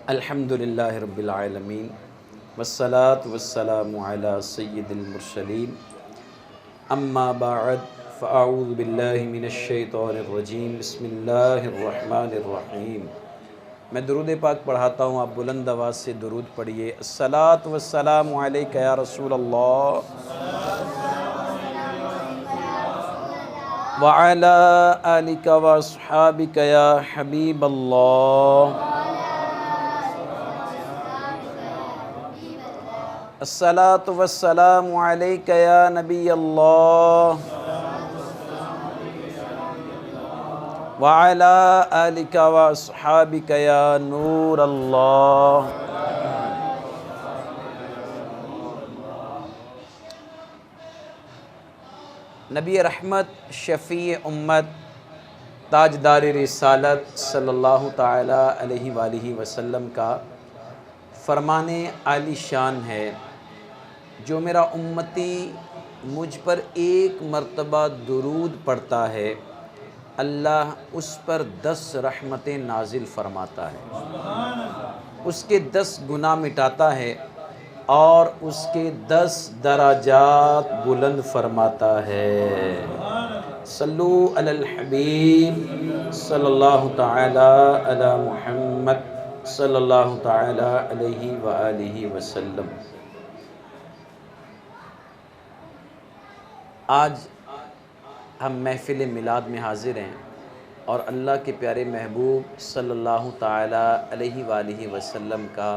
الحمدللہ رب العالمین والصلاة والسلام علی سید المرسلین اما بعد فاعوذ باللہ من الشیطان الرجیم بسم اللہ الرحمن الرحیم۔ میں درود پاک پڑھاتا ہوں، آپ بلند آواز سے درود پڑھیے۔ الصلاة والسلام علیک یا رسول اللہ وعلی آلک واصحابک یا حبیب اللہ۔ الصلاة والسلام علیک یا نبی اللہ وعلی آلک واصحابک یا نور اللہ۔ نبی رحمت، شفیع امت، تاجدار رسالت صلی اللہ تعالی علیہ وآلہ وسلم کا فرمان عالی شان ہے، جو میرا امتی مجھ پر ایک مرتبہ درود پڑھتا ہے اللہ اس پر 10 رحمتیں نازل فرماتا ہے، اس کے 10 گناہ مٹاتا ہے اور اس کے 10 درجات بلند فرماتا ہے۔ صلو علی الحبیب صلی اللہ تعالی علی محمد صلی اللہ تعالی علیہ وآلہ وسلم۔ آج ہم محفل میلاد میں حاضر ہیں اور اللہ کے پیارے محبوب صلی اللہ تعالی علیہ وآلہ وسلم کا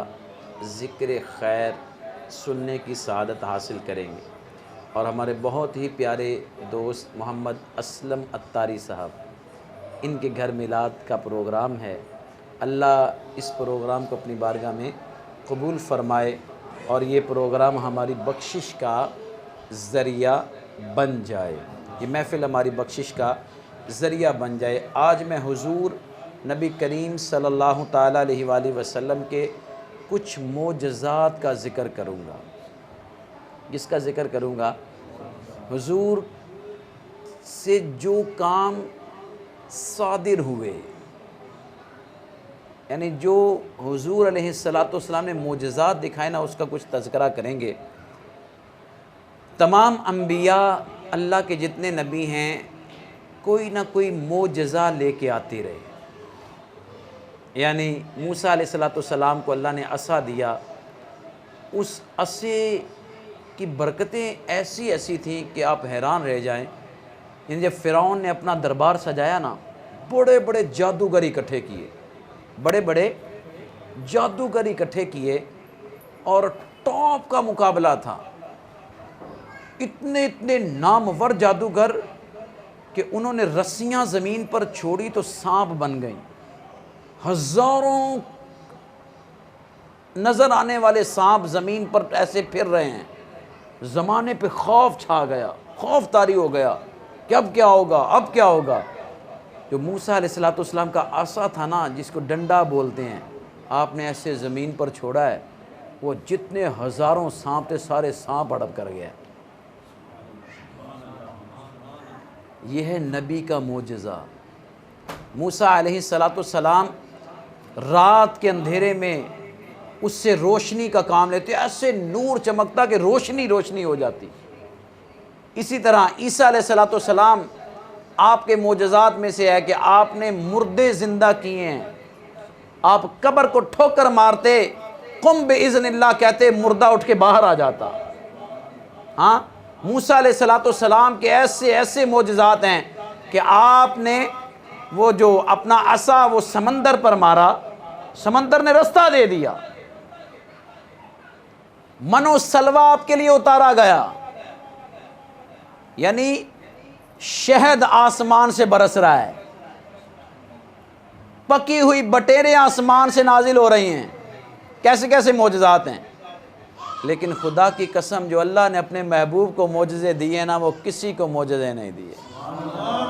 ذکر خیر سننے کی سعادت حاصل کریں گے، اور ہمارے بہت ہی پیارے دوست محمد اسلم اتاری صاحب، ان کے گھر میلاد کا پروگرام ہے۔ اللہ اس پروگرام کو اپنی بارگاہ میں قبول فرمائے اور یہ پروگرام ہماری بخشش کا ذریعہ بن جائے، یہ محفل ہماری بخشش کا ذریعہ بن جائے۔ آج میں حضور نبی کریم صلی اللہ تعالیٰ علیہ وآلہ وسلم کے کچھ معجزات کا ذکر کروں گا۔ جس کا ذکر کروں گا، حضور سے جو کام صادر ہوئے، یعنی جو حضور علیہ السلام نے معجزات دکھائے نا، اس کا کچھ تذکرہ کریں گے۔ تمام انبیاء اللہ کے جتنے نبی ہیں کوئی نہ کوئی معجزہ لے کے آتے رہے، یعنی موسیٰ علیہ السلام کو اللہ نے عصا دیا، اس عصے کی برکتیں ایسی ایسی تھیں کہ آپ حیران رہ جائیں۔ یعنی جب فرعون نے اپنا دربار سجایا نا، بڑے بڑے جادوگر اکٹھے کیے، بڑے بڑے جادوگر اکٹھے کیے اور ٹاپ کا مقابلہ تھا۔ اتنے نامور جادوگر کہ انہوں نے رسیاں زمین پر چھوڑی تو سانپ بن گئیں، ہزاروں نظر آنے والے سانپ زمین پر ایسے پھر رہے ہیں۔ زمانے پہ خوف چھا گیا، خوف طاری ہو گیا کہ اب کیا ہوگا، اب کیا ہوگا۔ جو موسیٰ علیہ السلام کا عصا تھا نا، جس کو ڈنڈا بولتے ہیں، آپ نے ایسے زمین پر چھوڑا ہے، وہ جتنے ہزاروں سانپ تھے سارے سانپ ہڑپ کر گیا۔ یہ ہے نبی کا معجزہ۔ موسیٰ علیہ السلام رات کے اندھیرے میں اس سے روشنی کا کام لیتے، ایسے نور چمکتا کہ روشنی ہو جاتی۔ اسی طرح عیسیٰ علیہ السلام، آپ کے معجزات میں سے ہے کہ آپ نے مردے زندہ کیے ہیں۔ آپ قبر کو ٹھوکر مارتے، قم بإذن اللہ کہتے، مردہ اٹھ کے باہر آ جاتا۔ ہاں، موسیٰ علیہ السلام کے ایسے معجزات ہیں کہ آپ نے وہ جو اپنا عصا وہ سمندر پر مارا، سمندر نے رستہ دے دیا۔ من و سلوہ آپ کے لیے اتارا گیا، یعنی شہد آسمان سے برس رہا ہے، پکی ہوئی بٹیریں آسمان سے نازل ہو رہی ہیں۔ کیسے معجزات ہیں۔ لیکن خدا کی قسم، جو اللہ نے اپنے محبوب کو معجزے دیے نا، وہ کسی کو معجزے نہیں دیے،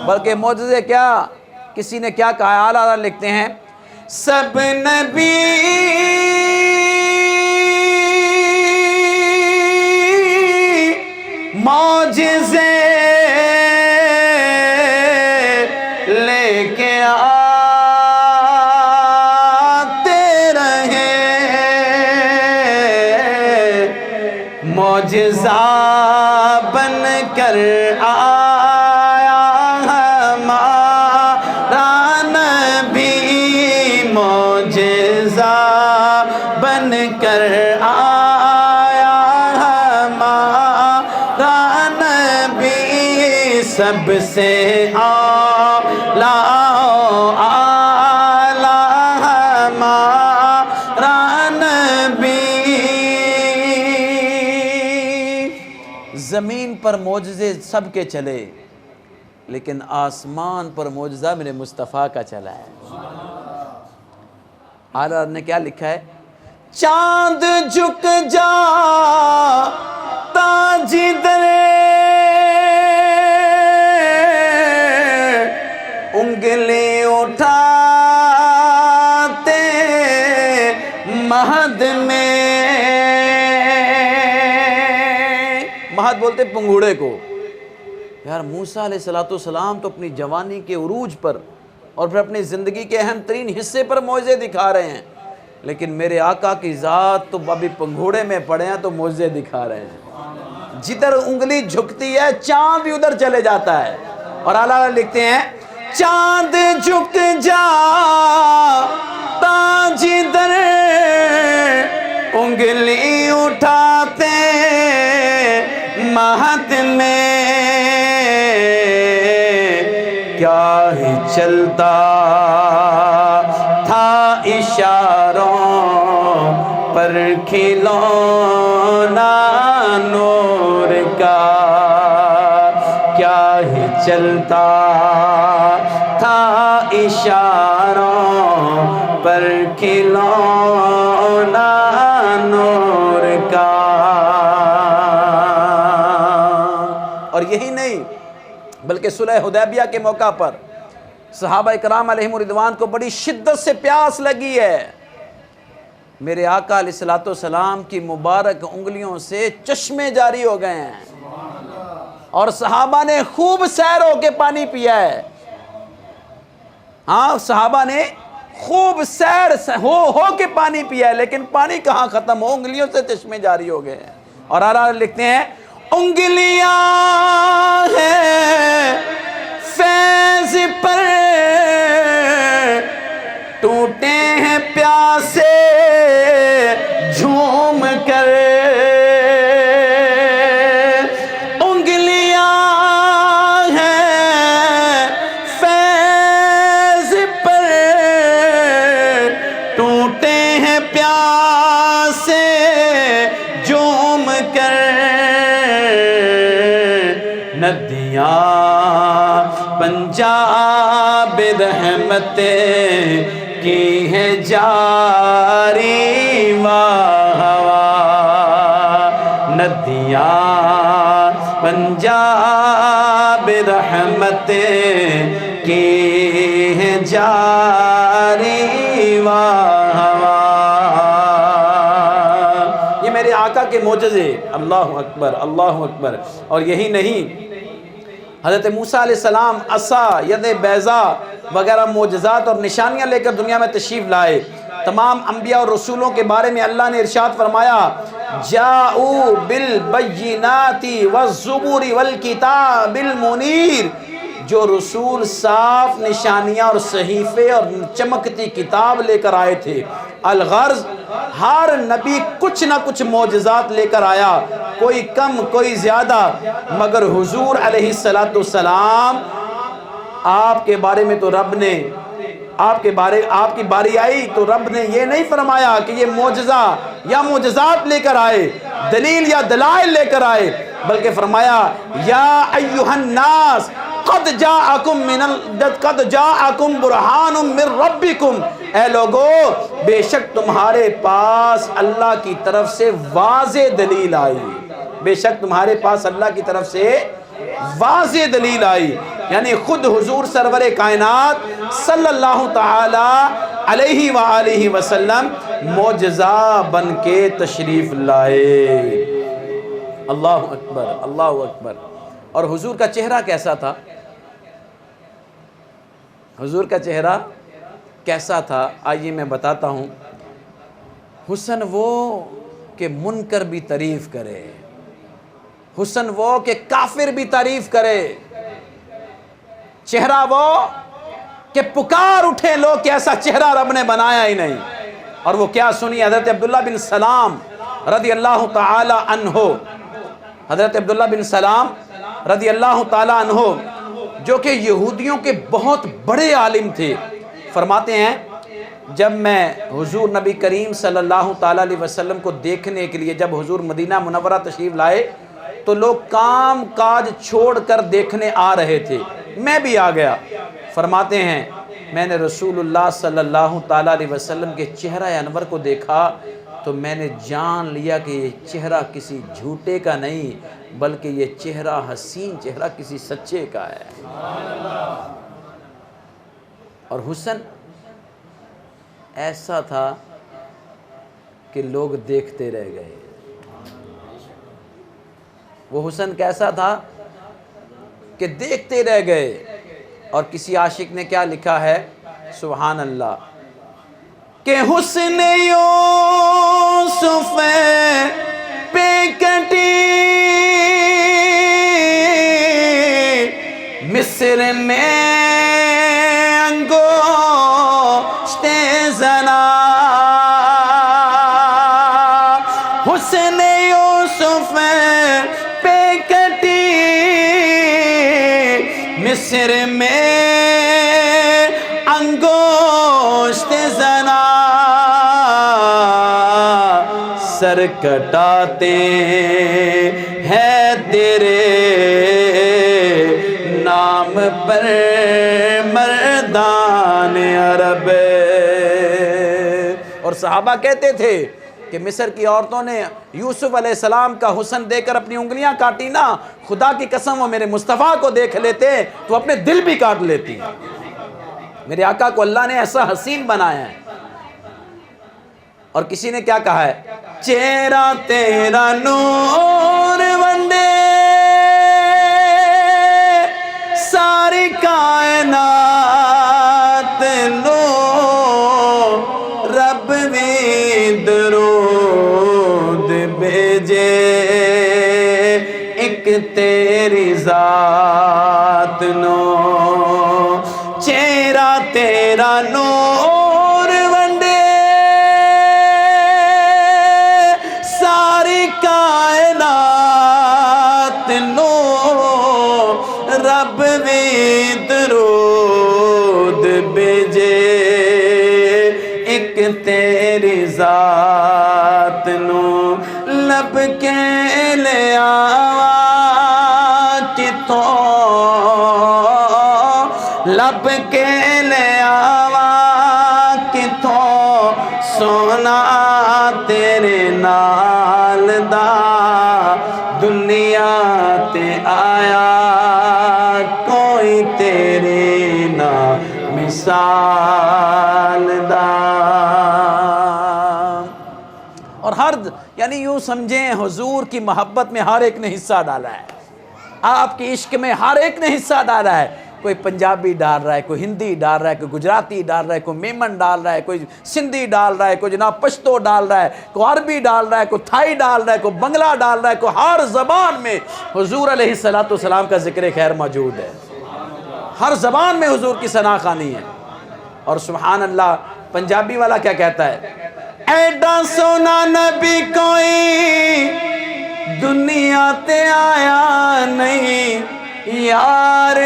بلکہ معجزے کیا، کسی نے کیا کہا، اعلیٰ لکھتے ہیں، سب نبی معجزے لے کے آتے رہے معجزہ بن کر آیا ہمارا نبی، معجزہ بن کر آیا ہمارا نبی، سب سے اعلیٰ زمین پر معجزے سب کے چلے، لیکن آسمان پر معجزہ میرے مصطفیٰ کا چلا ہے۔ اعلیٰ نے کیا لکھا ہے؟ چاند جھک جاتا جدھر انگلی اٹھاتے مہد میں، مہد بولتے پنگوڑے کو۔ یار موسیٰ علیہ السلام تو اپنی جوانی کے عروج پر اور پھر اپنی زندگی کے اہم ترین حصے پر معجزے دکھا رہے ہیں، لیکن میرے آقا کی ذات تو ابھی پنگھوڑے میں پڑے ہیں تو معجزے دکھا رہے ہیں۔ جدھر انگلی جھکتی ہے چاند بھی ادھر چلے جاتا ہے۔ اور اعلیٰ لکھتے ہیں چاند جھک جاتا جدھر انگلی اٹھاتے مہد میں، کیا ہی چلتا تھا اشاروں پر کھلونا نور کا، کیا ہی چلتا تھا اشاروں پر کھلونا نور کا۔ اور یہی نہیں بلکہ صلح حدیبیہ کے موقع پر صحابہ کرام علیہم رضوان کو بڑی شدت سے پیاس لگی ہے، میرے آقا علیہ السلام کی مبارک انگلیوں سے چشمے جاری ہو گئے ہیں، اور صحابہ نے خوب سیر ہو کے پانی پیا ہے۔ ہاں صحابہ نے خوب سیر ہو کے پانی پیا ہے، لیکن پانی کہاں ختم ہو، انگلیوں سے چشمے جاری ہو گئے ہیں۔ اور اعلیٰ لکھتے ہیں انگلیاں ہیں فیض پر ٹوٹے ہیں پیاسے جھوم کر، انگلیاں ہیں فیض پر ٹوٹے ہیں پیاسے جھوم کر، ندیاں پنجاب رحمت کی ہے جاری واہ واہ، ندیاں پنجاب رحمت کی ہے جاری واہ واہ۔ یہ میرے آقا کے معجزے، اللہ اکبر اللہ اکبر۔ اور یہی نہیں، حضرت موسیٰ علیہ السلام عصا، ید بیضا وغیرہ معجزات اور نشانیاں لے کر دنیا میں تشریف لائے۔ تمام انبیاء اور رسولوں کے بارے میں اللہ نے ارشاد فرمایا جاؤ بالبینات والزبور والکتاب المنیر، جو رسول صاف نشانیاں اور صحیفے اور چمکتی کتاب لے کر آئے تھے۔ الغرض ہر نبی کچھ نہ کچھ معجزات لے کر آیا، کوئی کم کوئی زیادہ، مگر حضور علیہ السلام آپ کے بارے میں تو رب نے آپ کی باری آئی تو رب نے یہ نہیں فرمایا کہ یہ معجزہ یا معجزات لے کر آئے، دلیل یا دلائل لے کر آئے، بلکہ فرمایا یا ایھا الناس قد جاءکم برہان من ربکم، اے لوگو بے شک تمہارے پاس اللہ کی طرف سے واضح دلیل آئی، بے شک تمہارے پاس اللہ کی طرف سے واضح دلیل آئی۔ یعنی خود حضور سرور کائنات صلی اللہ تعالی علیہ وآلہ وسلم معجزہ بن کے تشریف لائے۔ اللہ اکبر اللہ اکبر۔ اور حضور کا چہرہ کیسا تھا؟ حضور کا چہرہ کیسا تھا آئیے میں بتاتا ہوں۔ حسن وہ کہ منکر بھی تعریف کرے، حسن وہ کہ کافر بھی تعریف کرے، چہرہ وہ کہ پکار اٹھے لوگ کہ ایسا چہرہ رب نے بنایا ہی نہیں۔ اور وہ کیا سنی حضرت عبداللہ بن سلام رضی اللہ تعالی عنہ، حضرت عبداللہ بن سلام رضی اللہ تعالی عنہ جو کہ یہودیوں کے بہت بڑے عالم تھے، فرماتے ہیں جب میں حضور نبی کریم صلی اللہ تعالی علیہ وسلم کو دیکھنے کے لیے جب حضور مدینہ منورہ تشریف لائے تو لوگ کام کاج چھوڑ کر دیکھنے آ رہے تھے، میں بھی آ گیا۔ فرماتے ہیں میں نے رسول اللہ صلی اللہ تعالی علیہ وسلم کے چہرہ انور کو دیکھا تو میں نے جان لیا کہ یہ چہرہ کسی جھوٹے کا نہیں بلکہ یہ چہرہ حسین چہرہ کسی سچے کا ہے۔ اور حسن ایسا تھا کہ لوگ دیکھتے رہ گئے۔ وہ حسن کیسا تھا کہ دیکھتے رہ گئے۔ اور کسی عاشق نے کیا لکھا ہے، سبحان اللہ، کہ حسن یوسف پہ کٹی مصر میں انگشت زنا، حسن یوسف پہ کٹی مصر میں انگشت زنا، سر کٹاتے ہیں تیرے نام پر مردان عرب۔ اور صحابہ کہتے تھے کہ مصر کی عورتوں نے یوسف علیہ السلام کا حسن دے کر اپنی انگلیاں کاٹی نا، خدا کی قسم وہ میرے مصطفیٰ کو دیکھ لیتے تو اپنے دل بھی کاٹ لیتی۔ میرے آقا کو اللہ نے ایسا حسین بنایا ہے۔ اور کسی نے کیا کہا ہے، چہرہ تیرا نور ونڈے ساری کائنات نو، رب بھی درود بھیجے ایک تیری ذات نو، چہرہ تیرا نور ونڈے ساری کائنات نو، رب بھی درود بھیجے ایک تیری ذات نو، لب کے لے آوا کتوں، لب کے لے آوا کتوں سونا تیرے نال دا، دنیا تے آیا کوئی تیرے نا مثال دا۔ اور ہر یعنی یوں سمجھیں حضور کی محبت میں ہر ایک نے حصہ ڈالا ہے، آپ کے عشق میں ہر ایک نے حصہ ڈالا ہے۔ کوئی پنجابی ڈال رہا ہے، کوئی ہندی ڈال رہا ہے، کوئی گجراتی ڈال رہا ہے، کوئی میمن ڈال رہا ہے، کوئی سندھی ڈال رہا ہے، کوئی جناب پشتو ڈال رہا ہے، کوئی عربی ڈال رہا ہے، کوئی تھائی ڈال رہا ہے، کوئی بنگلہ ڈال رہا ہے، کوئی ہر زبان میں حضور علیہ السلام کا ذکر خیر موجود ہے، ہر زبان میں حضور کی ثنا خوانی ہے۔ اور سبحان اللہ پنجابی والا کیا کہتا ہے، ایڈا سونا نبی کوئی دنیا تے آیا نہیں، یار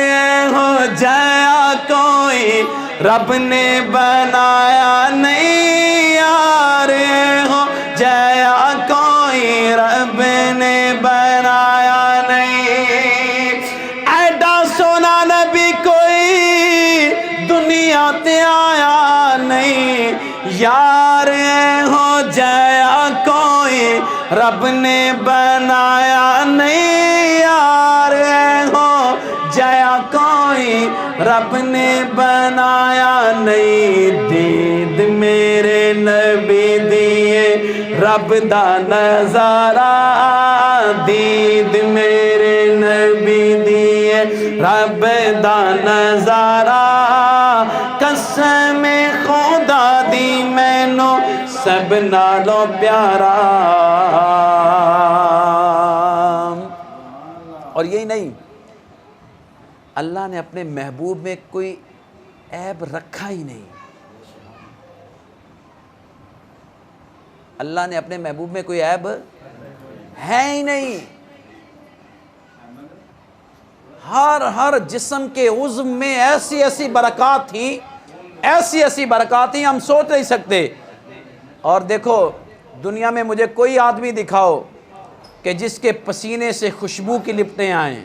ہو جایا کوئی رب نے بنایا نہیں، یار ہو جایا کوئی رب نے بنایا نہیں، ایڈا سونا نبی کوئی دنیا تے آیا نہیں، یار ہو جایا کوئی رب نے بنایا نہیں، یار ہو جایا کوئی رب نے بنایا نہیں، دید میرے نبی دیے رب دا نظارہ، دید میرے نبی دیے رب دا نظارہ، قسم خدا دی مینو سب نالوں پیارا۔ اور یہی نہیں، اللہ نے اپنے محبوب میں کوئی عیب رکھا ہی نہیں، اللہ نے اپنے محبوب میں کوئی عیب ہے ہی نہیں، ہر جسم کے عضو میں ایسی ایسی برکات تھیں، ایسی ایسی برکات تھیں ہم سوچ نہیں سکتے۔ اور دیکھو دنیا میں مجھے کوئی آدمی دکھاؤ کہ جس کے پسینے سے خوشبو کی لپٹیں آئیں،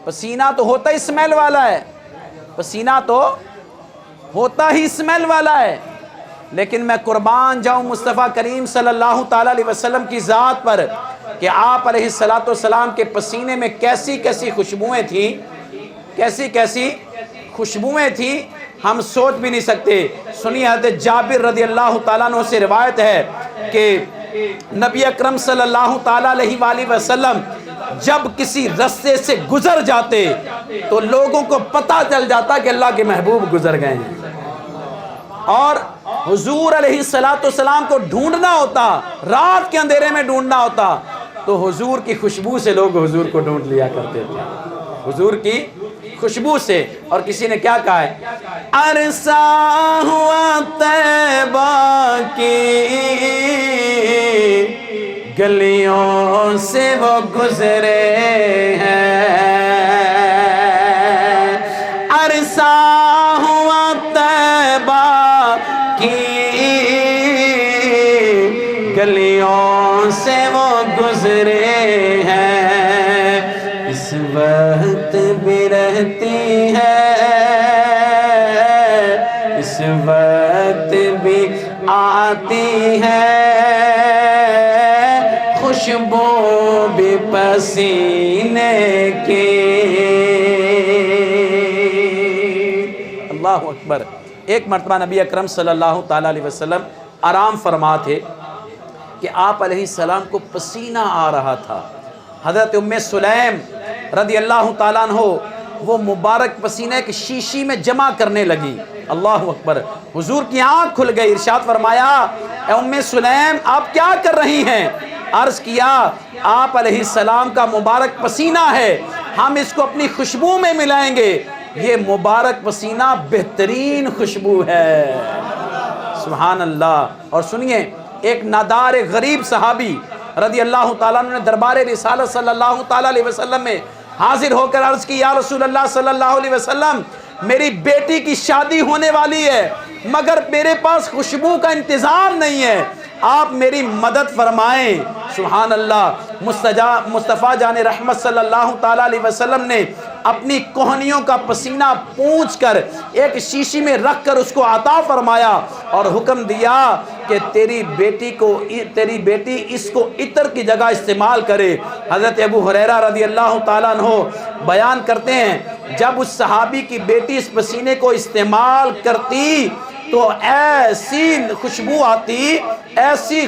پسینہ تو ہوتا ہی اسمیل والا ہے، پسینہ تو ہوتا ہی اسمیل والا ہے، لیکن میں قربان جاؤں مصطفیٰ کریم صلی اللہ تعالیٰ علیہ وسلم کی ذات پر کہ آپ علیہ السلام کے پسینے میں کیسی کیسی خوشبوئیں تھیں، کیسی کیسی خوشبوئیں تھیں، ہم سوچ بھی نہیں سکتے۔ سنیے حضرت جابر رضی اللہ تعالیٰ عنہ سے روایت ہے کہ نبی اکرم صلی اللہ تعالیٰ علیہ وآلہ وسلم جب کسی رستے سے گزر جاتے تو لوگوں کو پتہ چل جاتا کہ اللہ کے محبوب گزر گئے ہیں، اور حضور علیہ السلام کو ڈھونڈنا ہوتا، رات کے اندھیرے میں ڈھونڈنا ہوتا تو حضور کی خوشبو سے لوگ حضور کو ڈھونڈ لیا کرتے تھے، حضور کی خوشبو سے۔ اور کسی نے کیا کہا ہے، عرصہ ہوا طیبہ کی گلیوں سے وہ گزرے ہیں، عرصہ ہوا طیبہ کی گلیوں سے وہ گزرے ہیں، اس وقت بھی رہتی ہے، اس وقت بھی آتی ہے، خوشبو بھی پسینے کی۔ اللہ اکبر۔ ایک مرتبہ نبی اکرم صلی اللہ تعالیٰ علیہ وسلم آرام فرما تھے کہ آپ علیہ السلام کو پسینہ آ رہا تھا، حضرت ام سلیم رضی اللہ تعالیٰ عنہ وہ مبارک پسینہ ایک شیشی میں جمع کرنے لگی۔ اللہ اکبر۔ حضور کی آنکھ کھل گئی، ارشاد فرمایا اے ام سلیم آپ کیا کر رہی ہیں؟ عرض کیا آپ علیہ السلام کا مبارک پسینہ ہے، ہم اس کو اپنی خوشبو میں ملائیں گے، یہ مبارک پسینہ بہترین خوشبو ہے۔ سبحان اللہ۔ اور سنیے ایک نادار غریب صحابی رضی اللہ تعالیٰ عنہ نے دربار رسالت صلی اللہ تعالیٰ علیہ وسلم میں حاضر ہو کر عرض کی، یا رسول اللہ صلی اللہ علیہ وسلم میری بیٹی کی شادی ہونے والی ہے مگر میرے پاس خوشبو کا انتظام نہیں ہے، آپ میری مدد فرمائیں۔ سبحان اللہ۔ مصطفیٰ جان رحمت صلی اللہ تعالیٰ علیہ وسلم نے اپنی کوہنیوں کا پسینہ پونچھ کر ایک شیشی میں رکھ کر اس کو عطا فرمایا اور حکم دیا کہ تیری بیٹی اس کو عطر کی جگہ استعمال کرے۔ حضرت ابو ہریرہ رضی اللہ تعالیٰ عنہ بیان کرتے ہیں جب اس صحابی کی بیٹی اس پسینے کو استعمال کرتی تو ایسی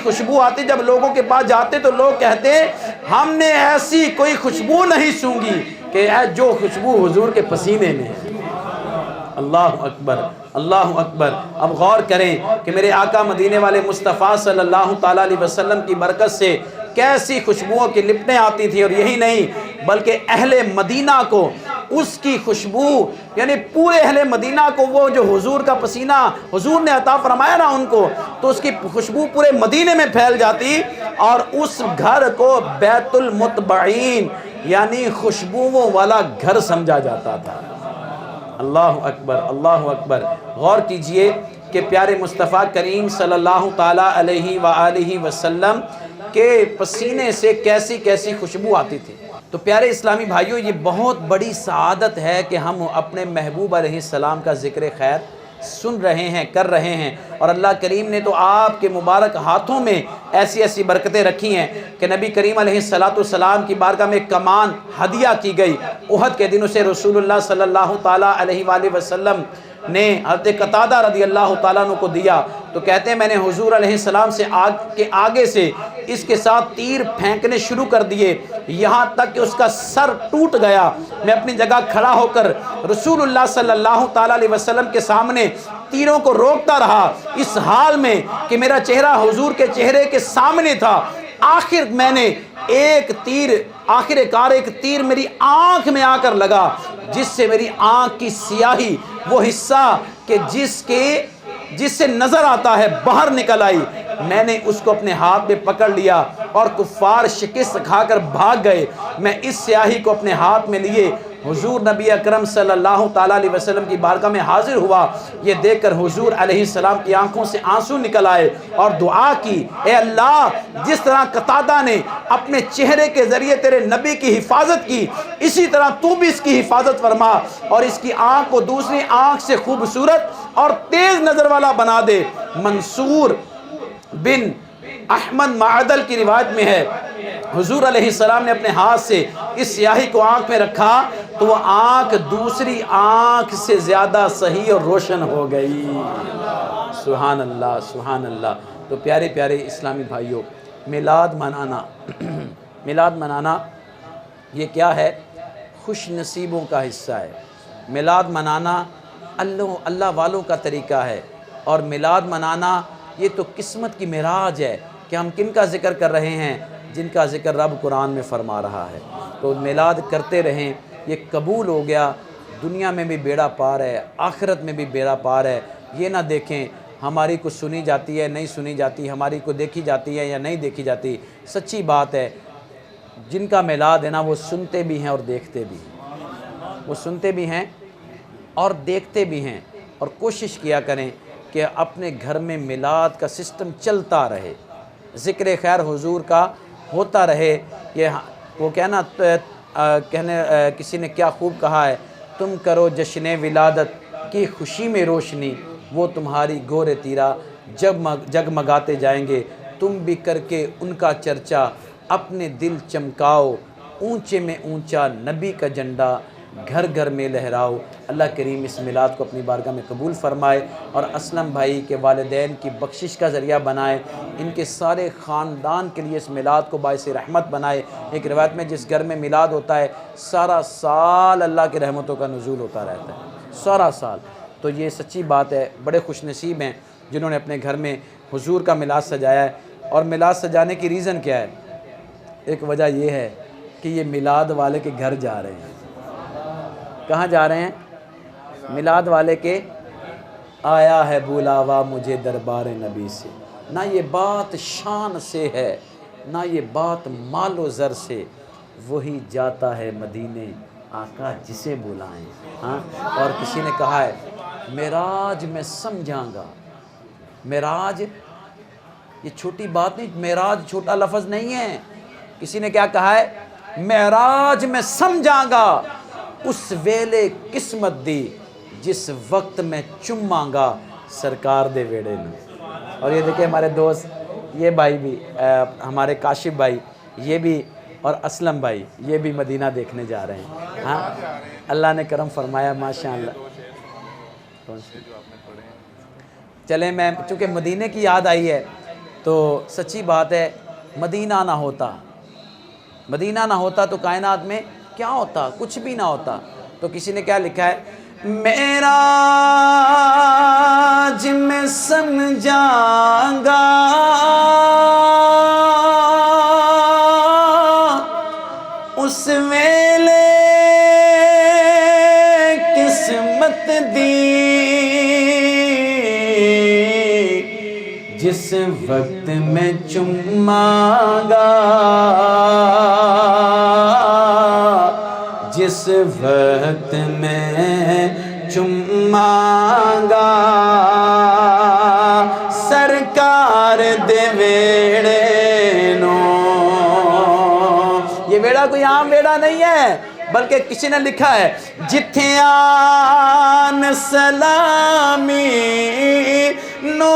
خوشبو آتی جب لوگوں کے پاس جاتے تو لوگ کہتے ہم نے ایسی کوئی خوشبو نہیں سونگی کہ جو خوشبو حضور کے پسینے میں ہے۔ اللہ اکبر، اللہ اکبر۔ اب غور کریں کہ میرے آقا مدینے والے مصطفیٰ صلی اللہ تعالیٰ علیہ وسلم کی برکت سے کیسی خوشبوؤں کی لپٹیں آتی تھی، اور یہی نہیں بلکہ اہل مدینہ کو اس کی خوشبو، یعنی پورے اہل مدینہ کو وہ جو حضور کا پسینہ حضور نے عطا فرمایا نا ان کو، تو اس کی خوشبو پورے مدینے میں پھیل جاتی اور اس گھر کو بیت المتبعین یعنی خوشبوؤں والا گھر سمجھا جاتا تھا۔ اللہ اکبر، اللہ اکبر۔ غور کیجئے کہ پیارے مصطفیٰ کریم صلی اللہ تعالیٰ علیہ وآلہ وسلم کے پسینے سے کیسی کیسی خوشبو آتی تھی۔ تو پیارے اسلامی بھائیوں، یہ بہت بڑی سعادت ہے کہ ہم اپنے محبوب علیہ السلام کا ذکر خیر سن رہے ہیں، کر رہے ہیں، اور اللہ کریم نے تو آپ کے مبارک ہاتھوں میں ایسی ایسی برکتیں رکھی ہیں کہ نبی کریم علیہ السلام کی بارگاہ میں کمان ہدیہ کی گئی۔ احد کے دن اسے رسول اللہ صلی اللہ تعالیٰ علیہ وآلہ وسلم نے حضرت قتادہ رضی اللہ تعالیٰ عنہ کو دیا تو کہتے ہیں میں نے حضور علیہ السلام سے آگے سے اس کے ساتھ تیر پھینکنے شروع کر دیے یہاں تک کہ اس کا سر ٹوٹ گیا۔ میں اپنی جگہ کھڑا ہو کر رسول اللہ صلی اللہ تعالیٰ علیہ وسلم کے سامنے تیروں کو روکتا رہا، اس حال میں کہ میرا چہرہ حضور کے چہرے کے سامنے تھا۔ آخر میں نے ایک تیر آخر کار ایک تیر میری آنکھ میں آ کر لگا، جس سے میری آنکھ کی سیاہی، وہ حصہ کہ جس سے نظر آتا ہے، باہر نکل آئی۔ میں نے اس کو اپنے ہاتھ میں پکڑ لیا اور کفار شکست کھا کر بھاگ گئے۔ میں اس سیاہی کو اپنے ہاتھ میں لیے حضور نبی اکرم صلی اللہ تعالیٰ علیہ وسلم کی بارگاہ میں حاضر ہوا۔ یہ دیکھ کر حضور علیہ السلام کی آنکھوں سے آنسو نکل آئے اور دعا کی، اے اللہ، جس طرح قتادہ نے اپنے چہرے کے ذریعے تیرے نبی کی حفاظت کی، اسی طرح تو بھی اس کی حفاظت فرما اور اس کی آنکھ کو دوسری آنکھ سے خوبصورت اور تیز نظر والا بنا دے۔ منصور بن احمد معدل کی روایت میں ہے، حضور علیہ السلام نے اپنے ہاتھ سے اس سیاہی کو آنکھ میں رکھا تو وہ آنکھ دوسری آنکھ سے زیادہ صحیح اور روشن ہو گئی۔ سبحان اللہ، سبحان اللہ۔ تو پیارے پیارے اسلامی بھائیوں، میلاد منانا میلاد منانا یہ کیا ہے؟ خوش نصیبوں کا حصہ ہے۔ میلاد منانا اللہ والوں کا طریقہ ہے، اور میلاد منانا یہ تو قسمت کی معراج ہے کہ ہم کن کا ذکر کر رہے ہیں؟ جن کا ذکر رب قرآن میں فرما رہا ہے۔ تو میلاد کرتے رہیں، یہ قبول ہو گیا، دنیا میں بھی بیڑا پار ہے، آخرت میں بھی بیڑا پار ہے۔ یہ نہ دیکھیں ہماری کو سنی جاتی ہے نہیں سنی جاتی، ہماری کو دیکھی جاتی ہے یا نہیں دیکھی جاتی۔ سچی بات ہے، جن کا میلاد ہے نا وہ سنتے بھی ہیں اور دیکھتے بھی ہیں، وہ سنتے بھی ہیں اور دیکھتے بھی ہیں۔ اور کوشش کیا کریں کہ اپنے گھر میں میلاد کا سسٹم چلتا رہے، ذکر خیر حضور کا ہوتا رہے۔ یہ وہ کہنا کسی نے کیا خوب کہا ہے، تم کرو جشن ولادت کی خوشی میں روشنی، وہ تمہاری گور تیرا جگمگاتے جائیں گے، تم بھی کر کے ان کا چرچا اپنے دل چمکاؤ، اونچے میں اونچا نبی کا جھنڈا گھر گھر میں لہراؤ۔ اللہ کریم اس میلاد کو اپنی بارگاہ میں قبول فرمائے اور اسلم بھائی کے والدین کی بخشش کا ذریعہ بنائے، ان کے سارے خاندان کے لیے اس میلاد کو باعث رحمت بنائے۔ ایک روایت میں جس گھر میں میلاد ہوتا ہے سارا سال اللہ کی رحمتوں کا نزول ہوتا رہتا ہے، سارا سال۔ تو یہ سچی بات ہے، بڑے خوش نصیب ہیں جنہوں نے اپنے گھر میں حضور کا میلاد سجایا ہے۔ اور میلاد سجانے کی ریزن کیا ہے؟ ایک وجہ یہ ہے کہ یہ میلاد والے کے گھر جا رہے ہیں۔ کہاں جا رہے ہیں؟ میلاد والے کے آیا ہے بلاوا مجھے دربار نبی سے۔ نہ یہ بات شان سے ہے، نہ یہ بات مال و زر سے، وہی جاتا ہے مدینے آقا جسے بلائیں۔ ہاں، اور کسی نے کہا ہے معراج میں سمجھاں گا۔ معراج یہ چھوٹی بات نہیں، معراج چھوٹا لفظ نہیں ہے۔ کسی نے کیا کہا ہے؟ معراج میں سمجھاں گا اس ویلے قسمت دی، جس وقت میں چماں گا سرکار دے ویڑے نے۔ اور یہ دیکھیں ہمارے دوست، یہ بھائی بھی ہمارے کاشف بھائی، یہ بھی، اور اسلم بھائی، یہ بھی مدینہ دیکھنے جا رہے ہیں۔ ہاں، اللہ نے کرم فرمایا، ماشاءاللہ۔ چلیں، میں چونکہ مدینے کی یاد آئی ہے تو سچی بات ہے، مدینہ نہ ہوتا تو کائنات میں کیا ہوتا؟ کچھ بھی نہ ہوتا۔ تو کسی نے کیا لکھا ہے؟ معراج میں سمجھاں گا اس ویلے قسمت دی، جس وقت میں چماں گا، جس وقت میں چماں گا سرکار دے ویڑے نو۔ یہ ویڑا کوئی عام ویڑا نہیں ہے، بلکہ کسی نے لکھا ہے جتھے آن سلامی نو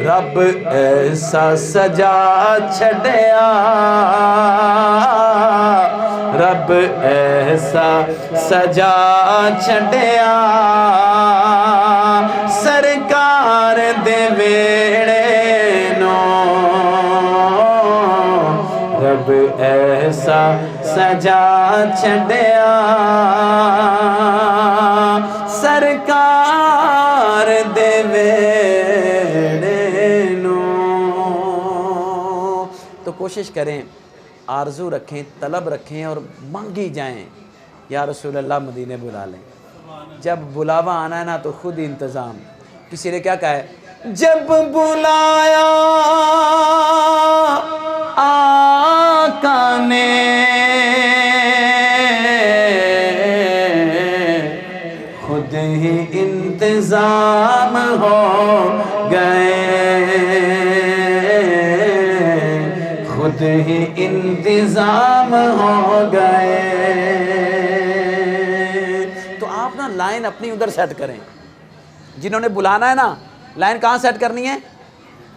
رب ایسا سجا چھڑیا، رب ایسا سجا چھڑیا سرکار دے ویڑے نو، رب ایسا سجا چھڈیا سرکار دے ویڑے نو۔ تو کوشش کریں، آرزو رکھیں، طلب رکھیں اور مانگی جائیں، یا رسول اللہ مدینے بلا لیں۔ جب بلاوا آنا ہے نا تو خود ہی انتظام۔ کسی نے کیا کہا ہے، جب بلایا آقا نے خود ہی انتظام ہو گئے، خود ہی انتظام ہو گئے۔ تو آپ نا لائن اپنی ادھر سیٹ کریں، جنہوں نے بلانا ہے نا لائن کہاں سیٹ کرنی ہے،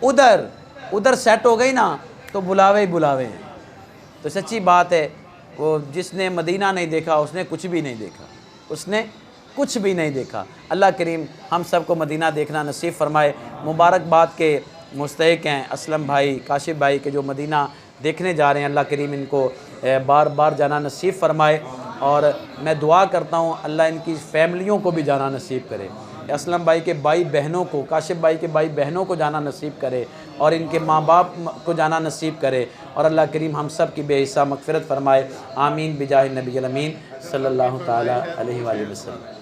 ادھر سیٹ ہو گئی نا تو بلاوے ہی بلاوے ہیں۔ تو سچی بات ہے، وہ جس نے مدینہ نہیں دیکھا اس نے کچھ بھی نہیں دیکھا، اس نے کچھ بھی نہیں دیکھا۔ اللہ کریم ہم سب کو مدینہ دیکھنا نصیب فرمائے۔ مبارکباد کے مستحق ہیں اسلم بھائی، کاشف بھائی کے جو مدینہ دیکھنے جا رہے ہیں، اللہ کریم ان کو بار بار جانا نصیب فرمائے، اور میں دعا کرتا ہوں اللہ ان کی فیملیوں کو بھی جانا نصیب کرے، اسلم بھائی کے بھائی بہنوں کو، کاشف بھائی کے بھائی بہنوں کو جانا نصیب کرے، اور ان کے ماں باپ کو جانا نصیب کرے، اور اللہ کریم ہم سب کی بے حساب مغفرت فرمائے۔ آمین بجاہ النبی الامین صلی اللہ تعالیٰ علیہ وآلہ وسلم۔